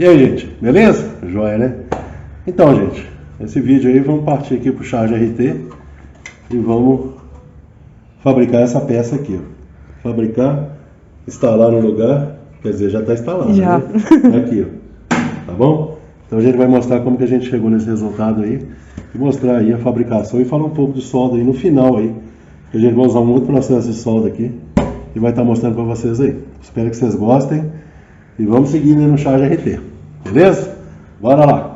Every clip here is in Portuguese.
E aí, gente, beleza? Joia, né? Então, gente, esse vídeo aí vamos partir aqui pro Charge RT e vamos fabricar essa peça aqui, ó. Fabricar, instalar no lugar, quer dizer, já está instalado, Já. né? Aqui, ó. Tá bom? Então a gente vai mostrar como que a gente chegou nesse resultado aí e mostrar aí a fabricação e falar um pouco de solda aí no final aí, que a gente vai usar um outro processo de solda aqui e vai estar mostrando para vocês aí. Espero que vocês gostem e vamos seguir no Charge RT, beleza? Bora lá!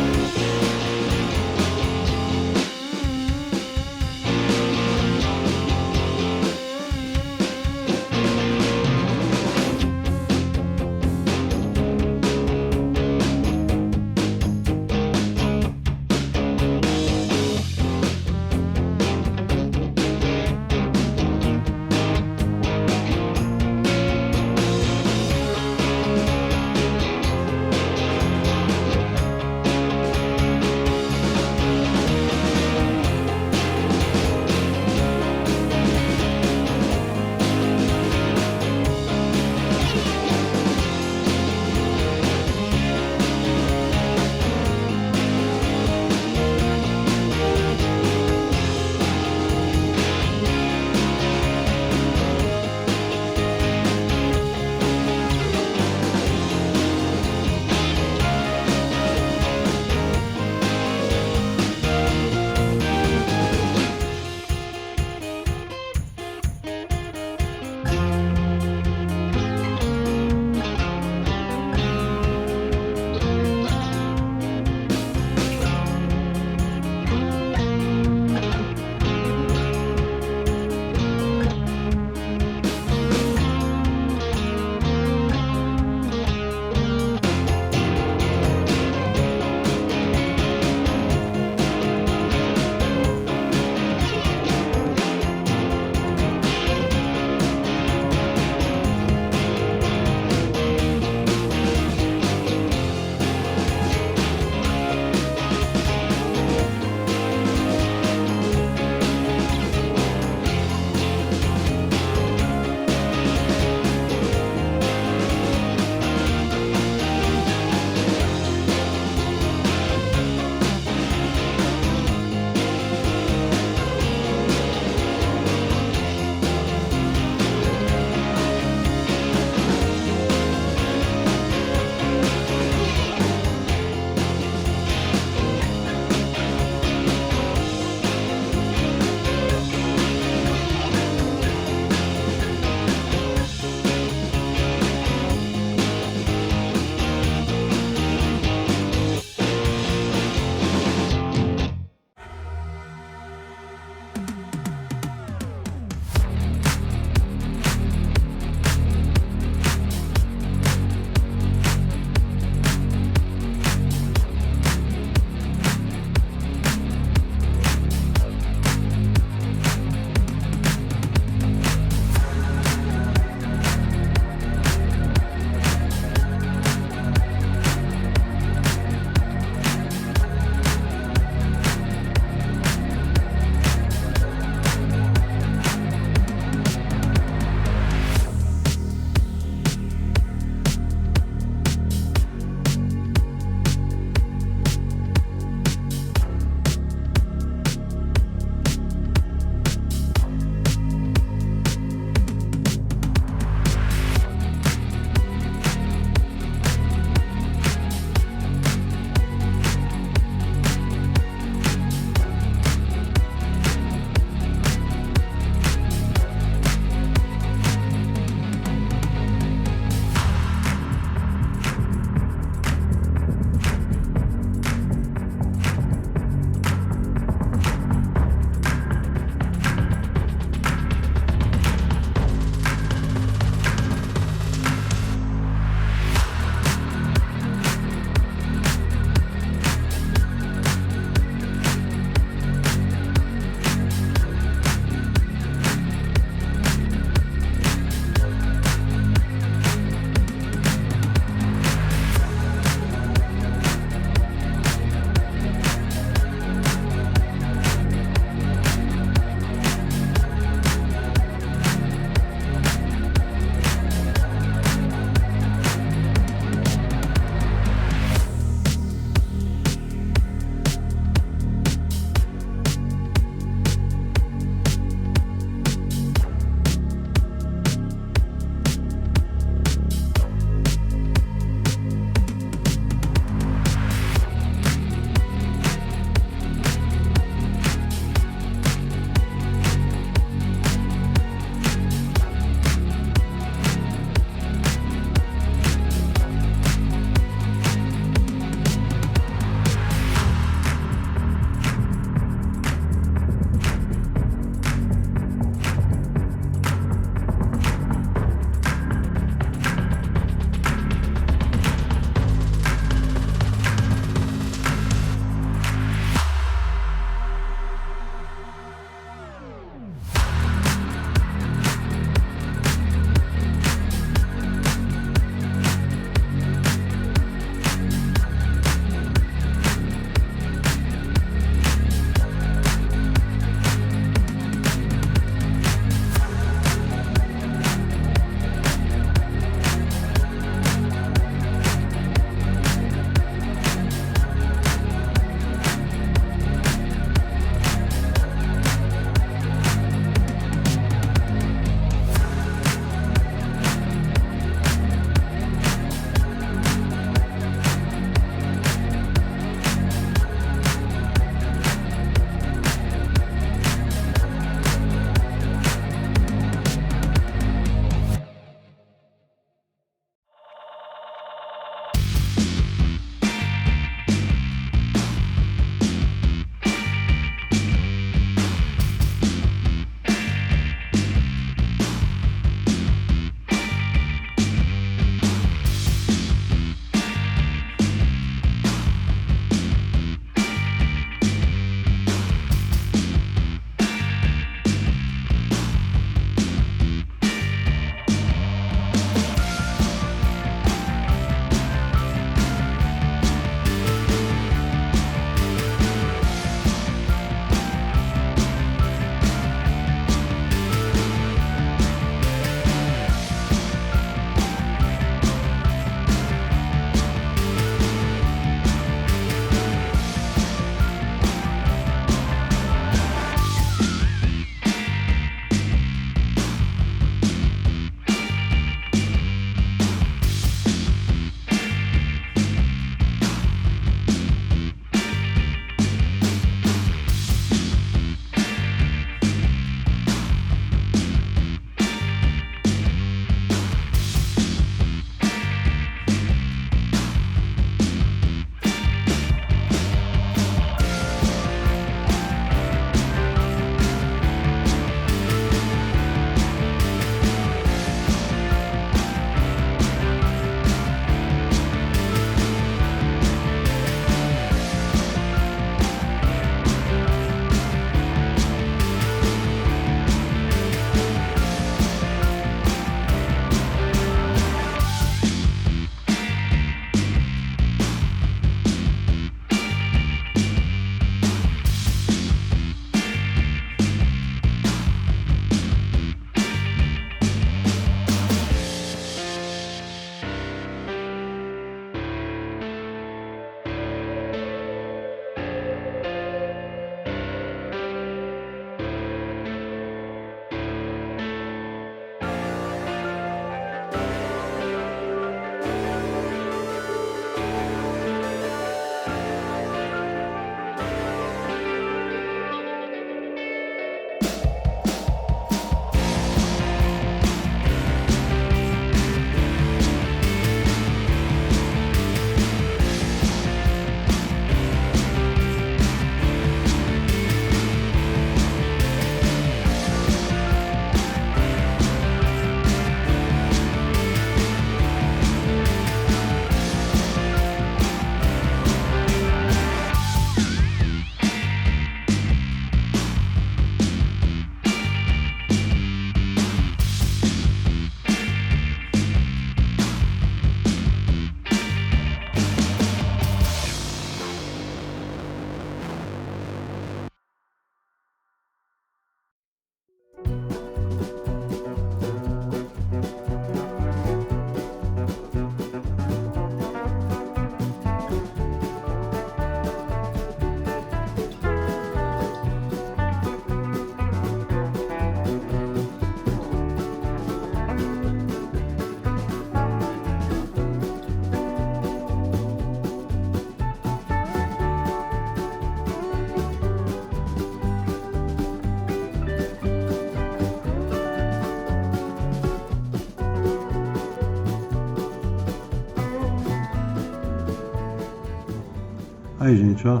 Aí, gente, ó.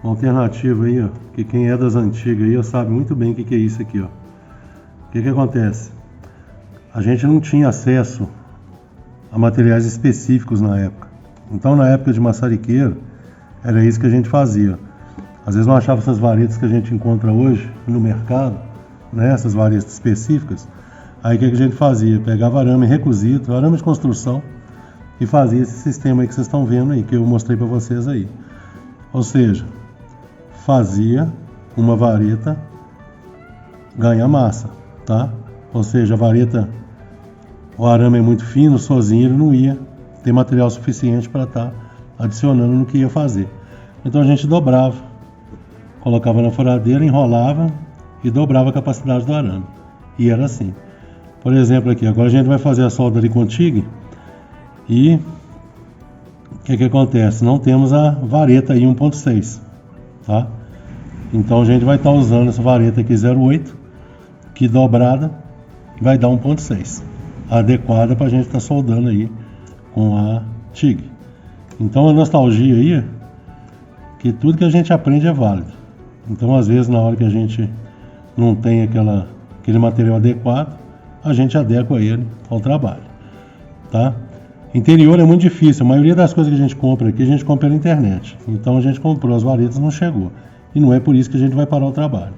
Uma alternativa aí, ó. Que quem é das antigas aí, ó, sabe muito bem o que é isso aqui, ó. O que acontece? A gente não tinha acesso a materiais específicos na época. Então, na época de maçariqueiro, era isso que a gente fazia. Às vezes não achava essas varetas que a gente encontra hoje no mercado, né? Essas varetas específicas. Aí o que a gente fazia? Pegava arame recusido, arame de construção, e fazia esse sistema aí que vocês estão vendo aí, que eu mostrei para vocês aí. Ou seja, fazia uma vareta ganhar massa, tá? Ou seja, a vareta, o arame é muito fino, sozinho ele não ia ter material suficiente para estar adicionando no que ia fazer. Então a gente dobrava, colocava na furadeira, enrolava e dobrava a capacidade do arame. E era assim. Por exemplo aqui, agora a gente vai fazer a solda ali com TIG e o que acontece? Não temos a vareta aí 1.6, tá? Então a gente vai estar usando essa vareta aqui 0.8, que dobrada vai dar 1.6, adequada para a gente estar soldando aí com a TIG. Então a nostalgia aí, que tudo que a gente aprende é válido. Então às vezes na hora que a gente não tem aquele material adequado, a gente adequa ele ao trabalho, tá? Interior é muito difícil, a maioria das coisas que a gente compra aqui, a gente compra pela internet. Então a gente comprou as varetas, não chegou. E não é por isso que a gente vai parar o trabalho.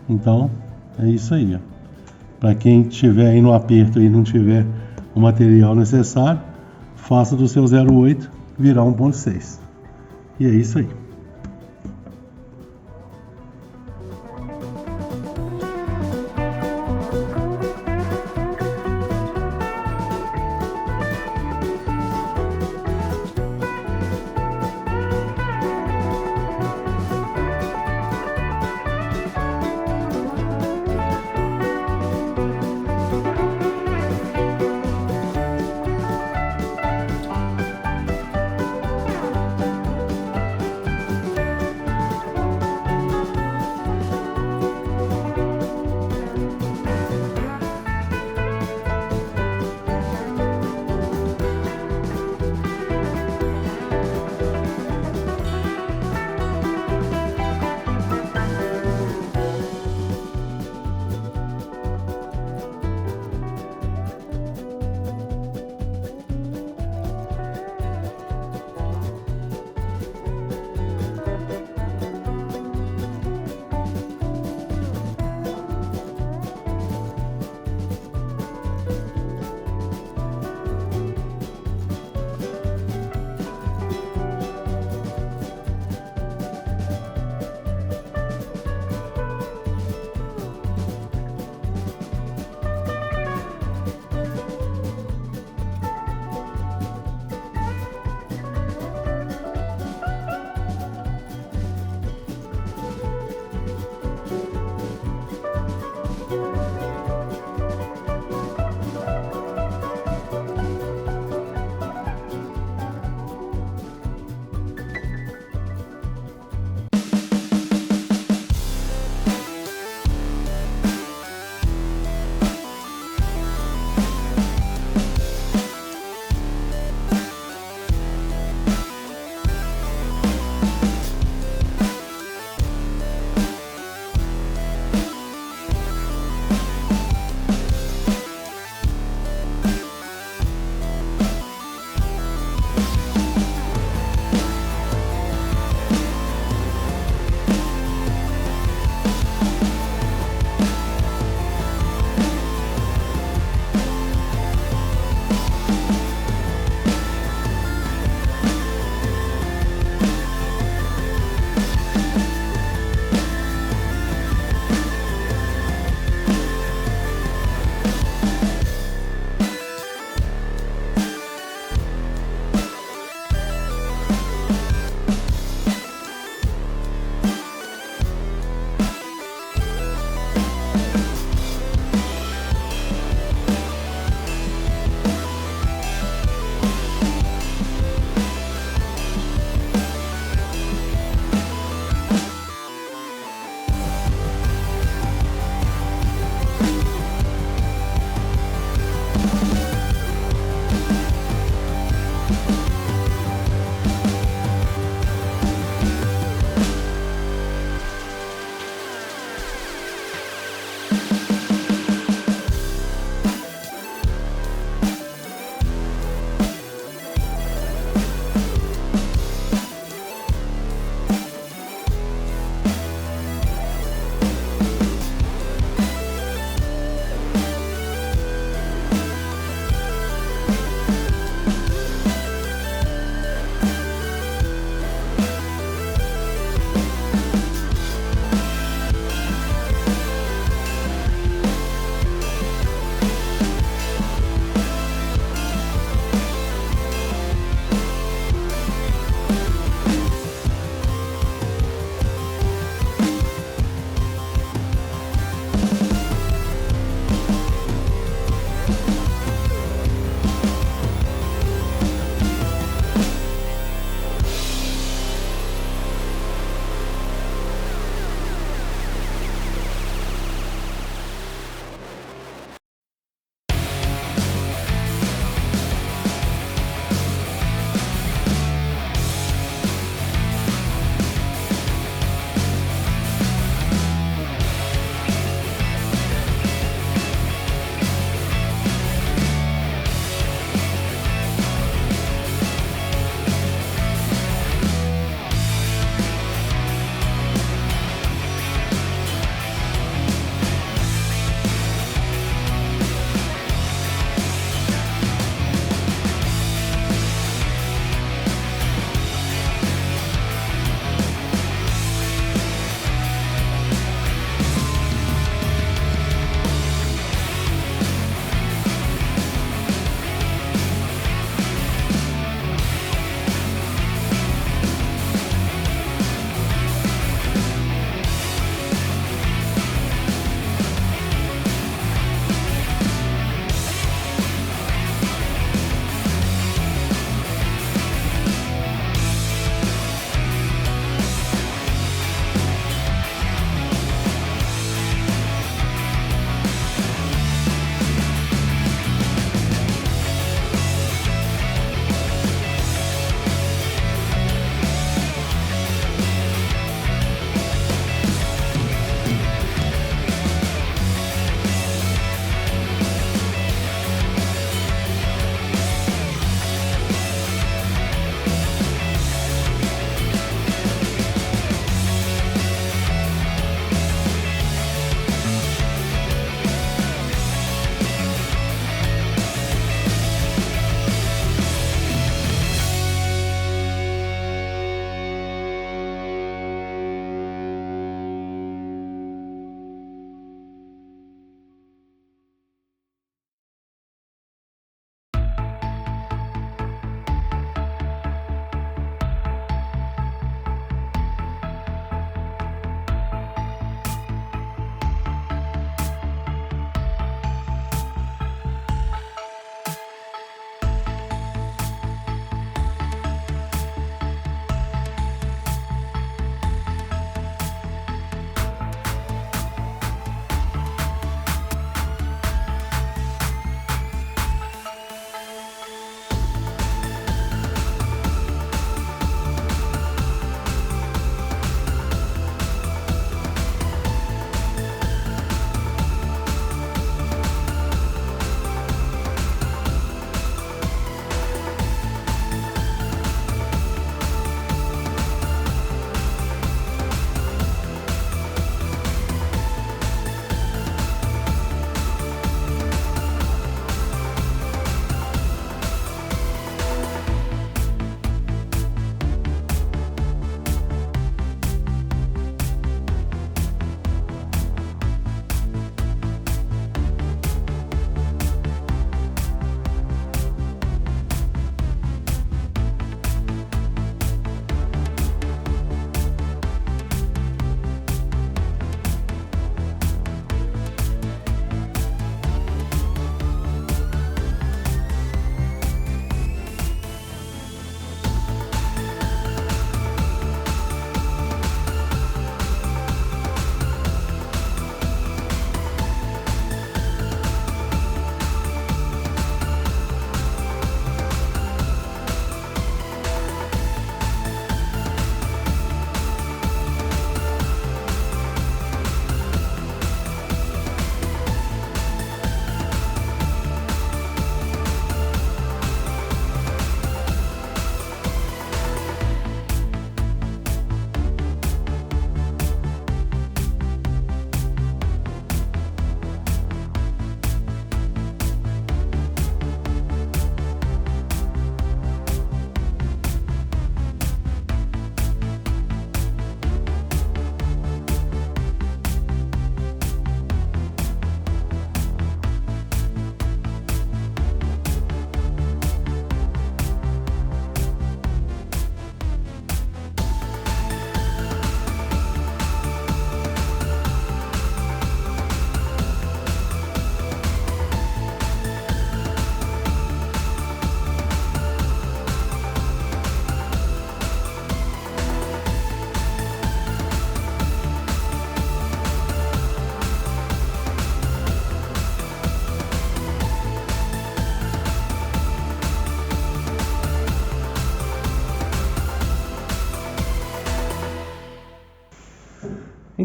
Então, é isso aí. Para quem estiver aí no aperto e não tiver o material necessário, faça do seu 0.8 virar 1.6. E é isso aí.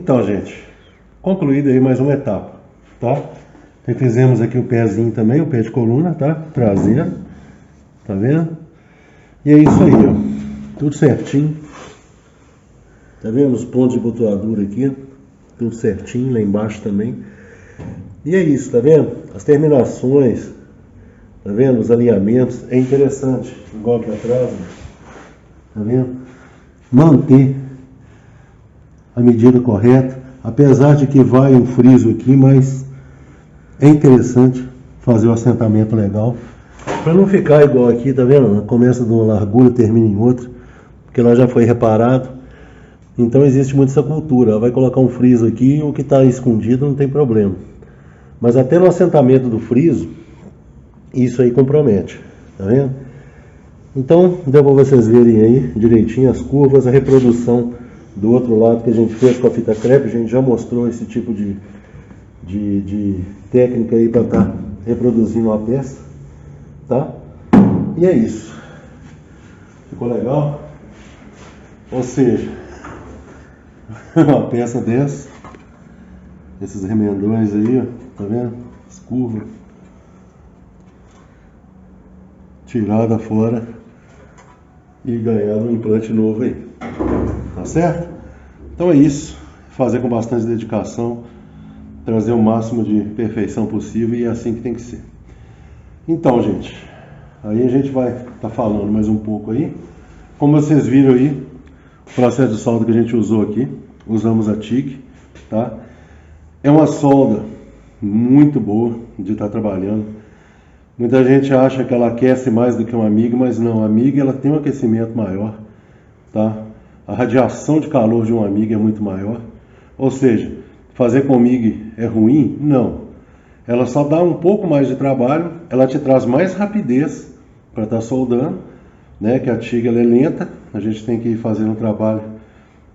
Então, gente, concluída aí mais uma etapa, tá? Então, fizemos aqui o pezinho também, o pé de coluna, tá? Traseiro, tá vendo? E é isso aí, ó, tudo certinho. Tá vendo os pontos de botoadura aqui, ó? Tudo certinho, lá embaixo também. E é isso, tá vendo? As terminações, tá vendo? Os alinhamentos, é interessante, igual aqui atrás, ó. Tá vendo? Manter a medida correta, apesar de que vai um friso aqui, mas é interessante fazer o assentamento legal, para não ficar igual aqui, tá vendo? Começa de uma largura, termina em outra, porque ela já foi reparado. Então existe muito essa cultura, ela vai colocar um friso aqui, o que está escondido não tem problema. Mas até no assentamento do friso, isso aí compromete, tá vendo? Então, deu para vocês verem aí direitinho as curvas, a reprodução do outro lado que a gente fez com a fita crepe. A gente já mostrou esse tipo de técnica aí para estar reproduzindo a peça, tá? E é isso. Ficou legal? Ou seja, uma peça dessa, esses remendões aí, ó, tá vendo? As curvas tirada fora e ganhar um implante novo aí. Tá certo? Então é isso. Fazer com bastante dedicação, trazer o máximo de perfeição possível, e é assim que tem que ser. Então, gente, aí a gente vai estar falando mais um pouco aí. Como vocês viram aí, o processo de solda que a gente usou aqui, usamos a TIG, tá? É uma solda muito boa de estar trabalhando. Muita gente acha que ela aquece mais do que uma MIG, mas não, a MIG ela tem um aquecimento maior, tá? A radiação de calor de uma MIG é muito maior. Ou seja, fazer com MIG é ruim? Não. Ela só dá um pouco mais de trabalho, ela te traz mais rapidez para estar soldando, né? Que a TIG ela é lenta, a gente tem que ir fazendo um trabalho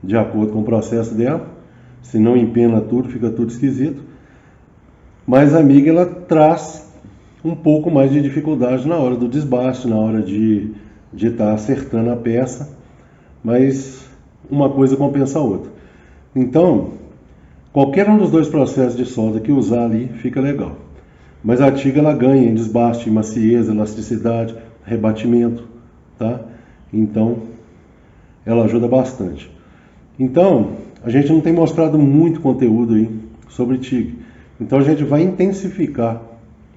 de acordo com o processo dela, senão empena tudo, fica tudo esquisito. Mas a MIG ela traz um pouco mais de dificuldade na hora do desbaste, na hora de estar acertando a peça. Mas uma coisa compensa a outra. Então, qualquer um dos dois processos de solda que usar ali fica legal. Mas a TIG ela ganha em desbaste, em maciez, elasticidade, rebatimento, tá? Então, ela ajuda bastante. Então, a gente não tem mostrado muito conteúdo aí sobre TIG. Então a gente vai intensificar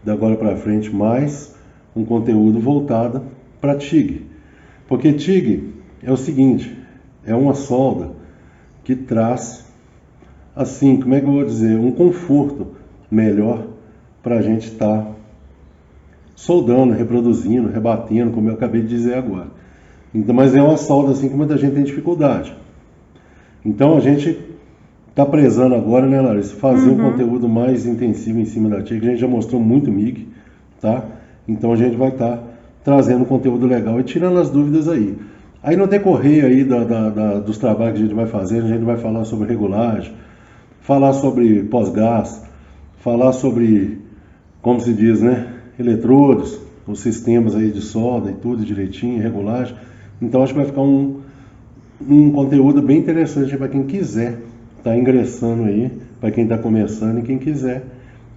da agora para frente mais um conteúdo voltado para TIG. Porque TIG é o seguinte, é uma solda que traz, assim, como é que eu vou dizer, um conforto melhor para a gente estar soldando, reproduzindo, rebatendo, como eu acabei de dizer agora. Então, mas é uma solda assim que muita gente tem dificuldade. Então a gente está prezando agora, né, Larissa, fazer um conteúdo mais intensivo em cima da TIG. A gente já mostrou muito MIG, tá? Então a gente vai estar trazendo conteúdo legal e tirando as dúvidas aí. Aí no decorrer aí dos trabalhos que a gente vai fazer, a gente vai falar sobre regulagem, falar sobre pós-gás, falar sobre, como se diz, né, eletrodos, os sistemas aí de solda e tudo direitinho, regulagem. Então acho que vai ficar um conteúdo bem interessante para quem quiser estar ingressando aí, para quem está começando e quem quiser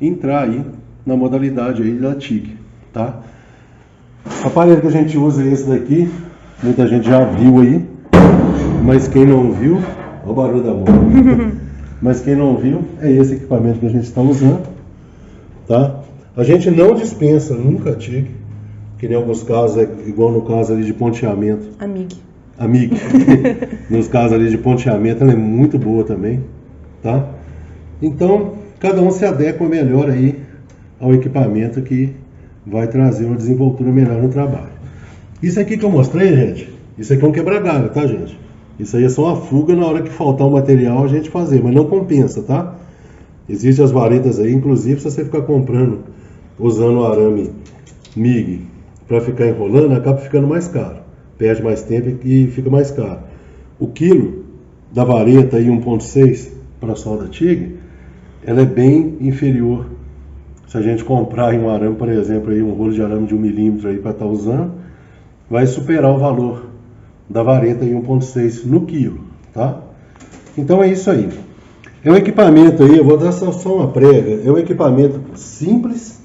entrar aí na modalidade aí da TIG, tá? O aparelho que a gente usa é esse daqui, muita gente já viu aí, mas quem não viu, olha o barulho da mão. Mas quem não viu, é esse equipamento que a gente está usando, tá? A gente não dispensa nunca a TIG, que em alguns casos, é igual no caso ali de ponteamento. Amiga. Nos casos ali de ponteamento, ela é muito boa também, tá? Então, cada um se adequa melhor aí ao equipamento que vai trazer uma desenvoltura melhor no trabalho. Isso aqui que eu mostrei, gente, isso aqui é um quebra-galho, tá, gente? Isso aí é só uma fuga na hora que faltar o material a gente fazer, mas não compensa, tá? Existem as varetas aí, inclusive se você ficar comprando, usando o arame MIG para ficar enrolando, acaba ficando mais caro. Perde mais tempo e fica mais caro. O quilo da vareta aí 1.6 para a solda TIG, ela é bem inferior. Se a gente comprar em um arame, por exemplo, aí um rolo de arame de 1 milímetro aí para estar usando, vai superar o valor da vareta aí 1.6 no quilo, tá? Então é isso aí. É um equipamento aí, eu vou dar só uma prega. É um equipamento simples,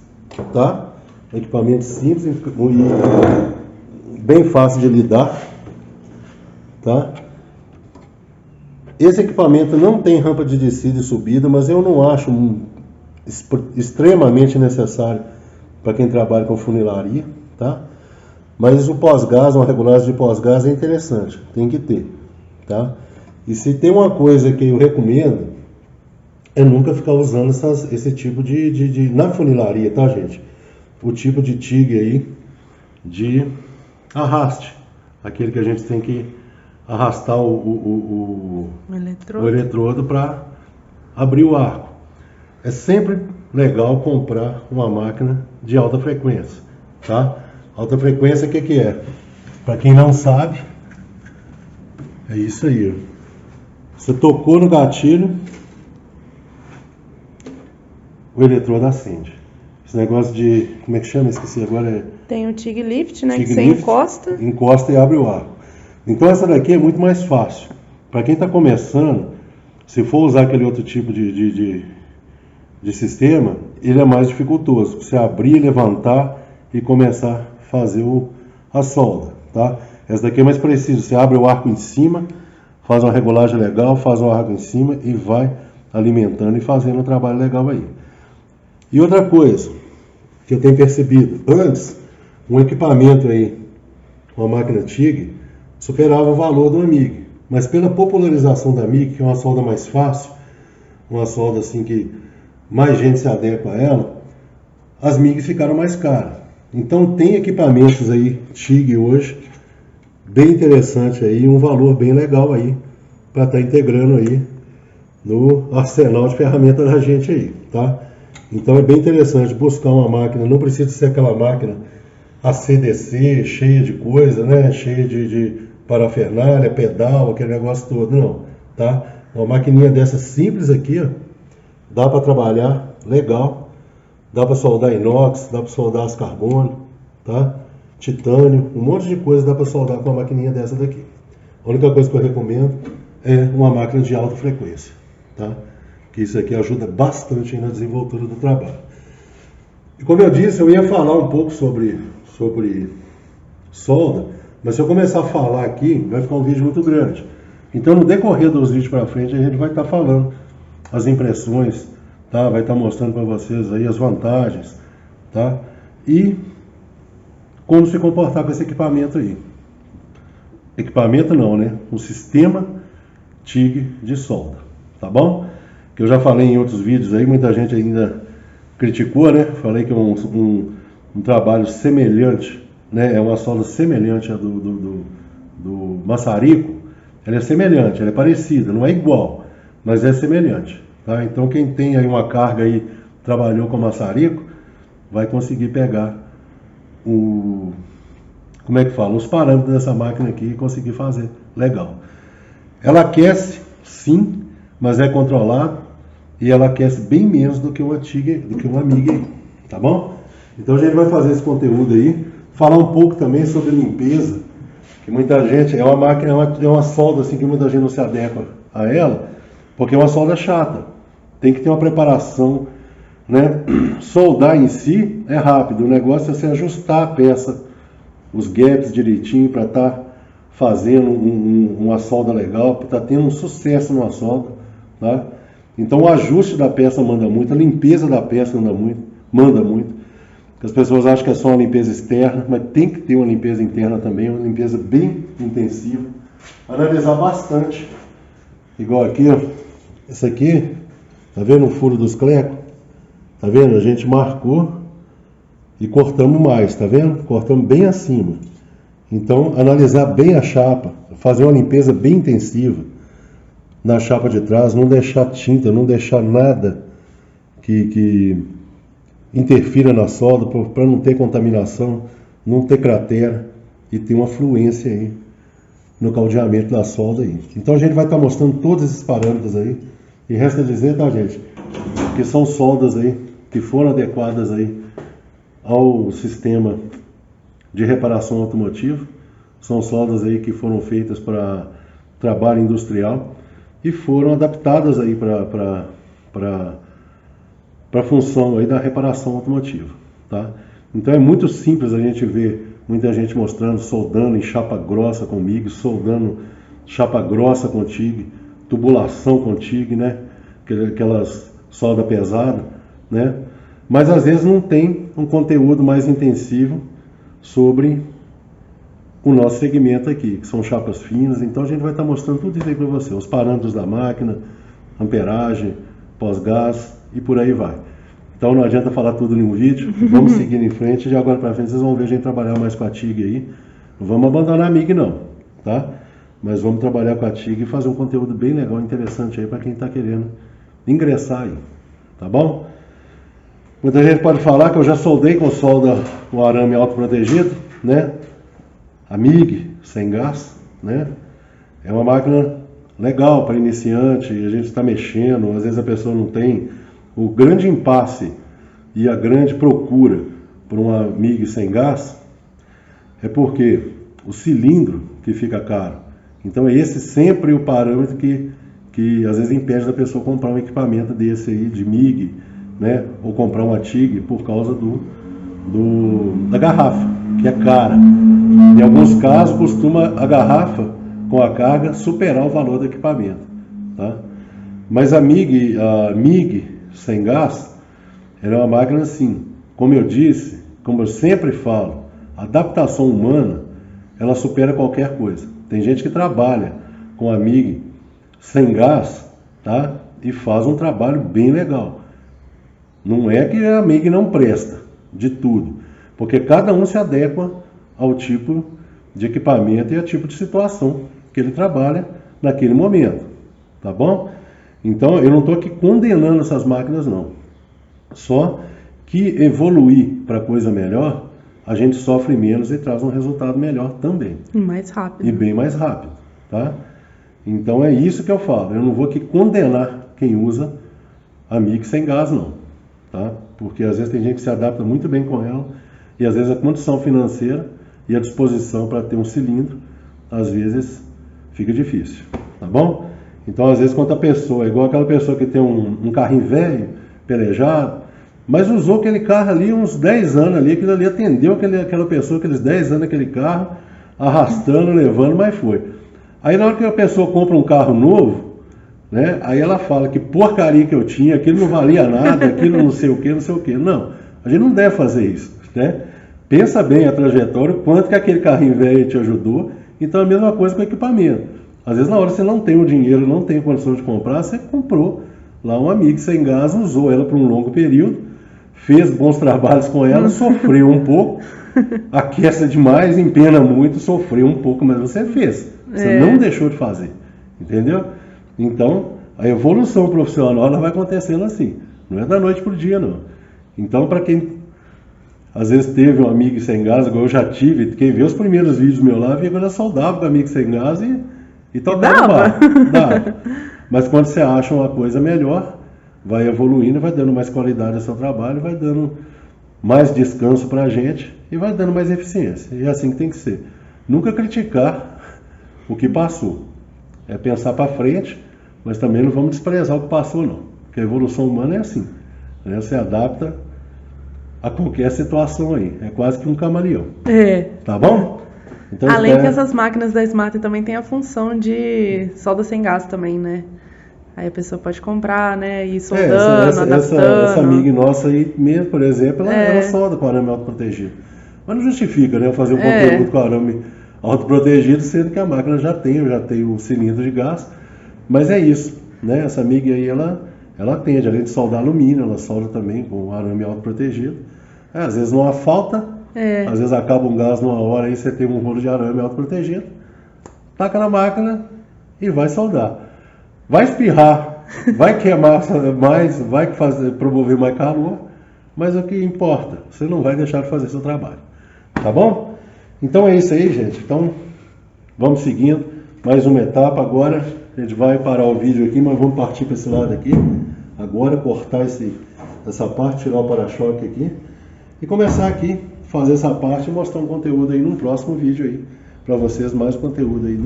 tá? Equipamento simples e bem fácil de lidar, tá? Esse equipamento não tem rampa de descida e subida, mas eu não acho extremamente necessário para quem trabalha com funilaria, tá? Mas o pós-gás, uma regulagem de pós-gás é interessante, tem que ter, tá? E se tem uma coisa que eu recomendo, é nunca ficar usando esse tipo na funilaria, tá, gente? O tipo de TIG aí de arraste, aquele que a gente tem que arrastar o eletrodo para abrir o arco. É sempre legal comprar uma máquina de alta frequência, tá? Alta frequência, o que é? Para quem não sabe, é isso aí. Você tocou no gatilho, o eletrodo acende. Esse negócio de, como é que chama? Esqueci agora. Tem o TIG Lift, né? Que você encosta. Encosta e abre o arco. Então essa daqui é muito mais fácil. Para quem está começando, se for usar aquele outro tipo de sistema, ele é mais dificultoso. Você abrir, levantar e começar a fazer a solda, tá? Essa daqui é mais preciso. Você abre o arco em cima, faz uma regulagem legal, faz o arco em cima e vai alimentando e fazendo um trabalho legal aí. E outra coisa que eu tenho percebido, antes, um equipamento aí, uma máquina TIG, superava o valor do MIG, mas pela popularização da MIG, que é uma solda mais fácil, uma solda assim que mais gente se adequa a ela, as MIGs ficaram mais caras. Então tem equipamentos aí, TIG hoje, bem interessante aí, um valor bem legal aí, para estar integrando aí no arsenal de ferramentas da gente aí, tá? Então é bem interessante buscar uma máquina, não precisa ser aquela máquina ACDC, cheia de coisa, né? Cheia de parafernália, pedal, aquele negócio todo, não, tá? Uma maquininha dessa simples aqui, ó, dá para trabalhar legal, dá para soldar inox, dá para soldar as carbono, tá? Titânio, um monte de coisa dá para soldar com uma maquininha dessa daqui. A única coisa que eu recomendo é uma máquina de alta frequência, tá? Que isso aqui ajuda bastante na desenvoltura do trabalho. E como eu disse, eu ia falar um pouco sobre solda, mas se eu começar a falar aqui, vai ficar um vídeo muito grande. Então, no decorrer dos vídeos para frente, a gente vai estar falando as impressões, tá? Vai estar mostrando para vocês aí as vantagens, tá? E como se comportar com esse equipamento aí. Equipamento não, né? Um sistema TIG de solda, tá bom? Que eu já falei em outros vídeos aí, muita gente ainda criticou, né? Falei que é um trabalho semelhante, né? É uma solda semelhante à do maçarico. Ela é semelhante, ela é parecida, não é igual, mas é semelhante, tá? Então quem tem aí uma carga aí, trabalhou com maçarico, vai conseguir pegar como é que fala? Os parâmetros dessa máquina aqui e conseguir fazer legal. Ela aquece, sim, mas é controlado. E ela aquece bem menos do que uma TIG, do que uma MIG, tá bom? Então a gente vai fazer esse conteúdo aí, falar um pouco também sobre limpeza, que muita gente, é uma máquina, é uma solda assim que muita gente não se adequa a ela, porque é uma solda chata, tem que ter uma preparação, né? Soldar em si é rápido, o negócio é você ajustar a peça, os gaps direitinho para estar fazendo uma solda legal, para estar tendo um sucesso numa solda, tá? Então o ajuste da peça manda muito, a limpeza da peça manda muito. As pessoas acham que é só uma limpeza externa, mas tem que ter uma limpeza interna também, uma limpeza bem intensiva. Analisar bastante. Igual aqui, ó. Essa aqui, tá vendo o furo dos clecos? Tá vendo? A gente marcou e cortamos mais, tá vendo? Cortamos bem acima. Então, analisar bem a chapa, fazer uma limpeza bem intensiva na chapa de trás, não deixar tinta, não deixar nada que interfira na solda, para não ter contaminação, não ter cratera e ter uma fluência aí no caldeamento da solda aí. Então a gente vai estar mostrando todos esses parâmetros aí, e resta dizer, tá, gente, que são soldas aí que foram adequadas aí ao sistema de reparação automotiva, são soldas aí que foram feitas para trabalho industrial. e foram adaptadas aí para a função aí da reparação automotiva, tá? Então é muito simples a gente ver muita gente mostrando, soldando em chapa grossa com MIG, soldando chapa grossa com TIG, tubulação com TIG, né? Aquelas solda pesada, né? Mas às vezes não tem um conteúdo mais intensivo sobre o nosso segmento aqui, que são chapas finas. Então a gente vai estar mostrando tudo isso aí para você, os parâmetros da máquina, amperagem, pós-gás e por aí vai. Então não adianta falar tudo em um vídeo, vamos seguir em frente. De agora para frente vocês vão ver a gente trabalhar mais com a TIG aí. Não vamos abandonar a MIG não, tá? Mas vamos trabalhar com a TIG e fazer um conteúdo bem legal, interessante aí para quem está querendo ingressar aí, tá bom? Muita gente pode falar que eu já soldei com solda com arame autoprotegido, né? A MIG sem gás, né? É uma máquina legal para iniciante, a gente está mexendo, às vezes a pessoa não tem. O grande impasse e a grande procura por uma MIG sem gás é porque o cilindro que fica caro. Então é esse sempre o parâmetro que às vezes impede da pessoa comprar um equipamento desse aí de MIG, né? Ou comprar uma TIG por causa da garrafa, que é cara. Em alguns casos costuma a garrafa com a carga superar o valor do equipamento, tá? Mas a MIG sem gás, ela é uma máquina assim, como eu disse, como eu sempre falo, a adaptação humana, ela supera qualquer coisa. Tem gente que trabalha com a MIG sem gás, tá? E faz um trabalho bem legal. Não é que a MIG não presta de tudo, porque cada um se adequa ao tipo de equipamento e ao tipo de situação que ele trabalha naquele momento, tá bom? Então eu não estou aqui condenando essas máquinas não, só que evoluir para coisa melhor, a gente sofre menos e traz um resultado melhor também. E mais rápido. E bem mais rápido, tá? Então é isso que eu falo, eu não vou aqui condenar quem usa a MIG sem gás não, tá? Porque às vezes tem gente que se adapta muito bem com ela e às vezes a condição financeira e a disposição para ter um cilindro, às vezes fica difícil, tá bom? Então às vezes quando a pessoa, é igual aquela pessoa que tem um carrinho velho, pelejado, mas usou aquele carro ali uns 10 anos ali, aquilo ali atendeu aquela pessoa, aqueles 10 anos aquele carro, arrastando, levando, mas foi. Aí na hora que a pessoa compra um carro novo, né, aí ela fala que porcaria que eu tinha, aquilo não valia nada, aquilo não sei o que, não sei o que. Não, a gente não deve fazer isso, né? Pensa bem a trajetória, quanto que aquele carrinho velho te ajudou. Então é a mesma coisa com o equipamento. Às vezes na hora você não tem o dinheiro, não tem condição de comprar, você comprou lá uma MIG sem gás, usou ela por um longo período, fez bons trabalhos com ela, sofreu um pouco, aquece demais, empena muito, sofreu um pouco, mas você fez. Você não deixou de fazer, entendeu? Então, a evolução profissional ela vai acontecendo assim, não é da noite para o dia, não. Então, para quem às vezes teve um MIG sem gás, igual eu já tive, quem vê os primeiros vídeos meus lá, via quando eu soldava com a MIG sem gás e tocava o barco. Dava. Mas quando você acha uma coisa melhor, vai evoluindo, vai dando mais qualidade ao seu trabalho, vai dando mais descanso para a gente e vai dando mais eficiência. E é assim que tem que ser. Nunca criticar o que passou. É pensar para frente, mas também não vamos desprezar o que passou, não. Porque a evolução humana é assim, né? Você adapta a qualquer situação aí. É quase que um camaleão. Tá bom? Então, além que essas máquinas da Smart também tem a função de solda sem gás também, né? Aí a pessoa pode comprar, né? E ir soldando, adaptando. Essa MIG nossa aí mesmo, por exemplo, ela solda com arame autoprotegido. Mas não justifica, né? Eu fazer um conteúdo com arame autoprotegido, sendo que a máquina já tem um cilindro de gás. Mas é isso, né? Essa MIG aí, ela atende, além de soldar alumínio, ela solda também com arame autoprotegido. Às vezes não há falta, às vezes acaba um gás numa hora, aí você tem um rolo de arame autoprotegido, taca na máquina e vai soldar. Vai espirrar, vai queimar mais, vai promover mais calor, mas o que importa, você não vai deixar de fazer seu trabalho. Tá bom? Então é isso aí, gente. Então, vamos seguindo. Mais uma etapa agora. A gente vai parar o vídeo aqui, mas vamos partir para esse lado aqui. Agora, cortar essa parte, tirar o para-choque aqui. E começar aqui, fazer essa parte e mostrar um conteúdo aí num próximo vídeo aí. Para vocês, mais conteúdo aí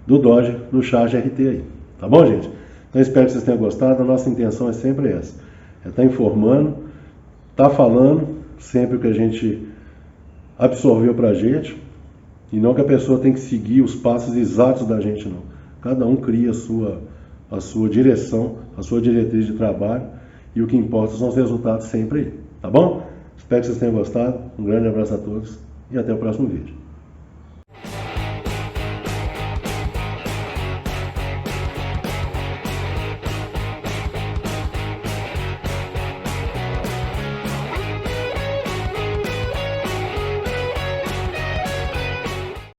do Dodge, do Charge RT aí. Tá bom, gente? Então espero que vocês tenham gostado. A nossa intenção é sempre essa. É estar informando, estar falando sempre o que a gente absorveu pra gente, e não que a pessoa tem que seguir os passos exatos da gente, não. Cada um cria a sua direção, a sua diretriz de trabalho, e o que importa são os resultados sempre aí. Tá bom? Espero que vocês tenham gostado. Um grande abraço a todos e até o próximo vídeo.